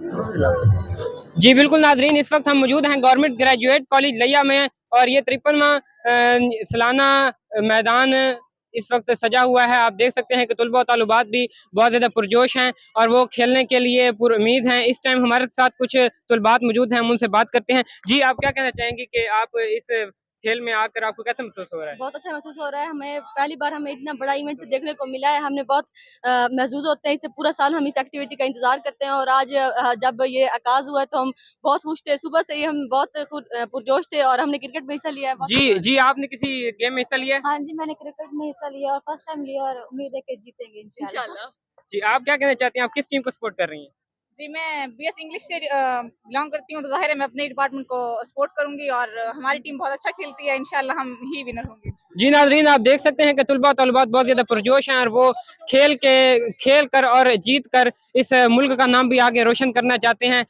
जी बिल्कुल नाजरीन, इस वक्त हम मौजूद हैं गवर्नमेंट ग्रेजुएट कॉलेज लिया में, और ये 53वां सालाना मैदान इस वक्त सजा हुआ है। आप देख सकते हैं कि तलबा तालिबात भी बहुत ज़्यादा पुरजोश हैं और वो खेलने के लिए पुर उम्मीद हैं। इस टाइम हमारे साथ कुछ तलबात मौजूद हैं, हम उनसे बात करते हैं। जी, आप क्या कहना चाहेंगे कि आप इस खेल में आकर आपको कैसा महसूस हो रहा है? बहुत अच्छा महसूस हो रहा है। हमें पहली बार हमें इतना बड़ा इवेंट देखने को मिला है। हमने बहुत महसूस होते हैं, इससे पूरा साल हम इस एक्टिविटी का इंतज़ार करते हैं, और आज जब ये आगाज़ हुआ तो हम बहुत खुश थे। सुबह से ही हम बहुत पुरजोश थे और हमने क्रिकेट में हिस्सा लिया है। जी, जी, आपने किसी गेम में हिस्सा लिया है? हाँ जी, मैंने क्रिकेट में हिस्सा लिया और फर्स्ट टाइम लिया, और उम्मीद है कि जीतेंगे इंशाल्लाह। जी, आप क्या कहना चाहती हैं? आप किस टीम को सपोर्ट कर रही हैं? जी, मैं बीएस इंग्लिश से बिलॉन्ग करती हूँ, तो ज़ाहिर है मैं अपने डिपार्टमेंट को सपोर्ट करूँगी और हमारी टीम बहुत अच्छा खेलती है, इंशाल्लाह हम ही विनर होंगे। जी नाज़रीन, आप देख सकते हैं कि तलबा तलबात बहुत ज़्यादा पुरजोश हैं और वो खेल कर और जीत कर इस मुल्क का नाम भी आगे रोशन करना चाहते हैं।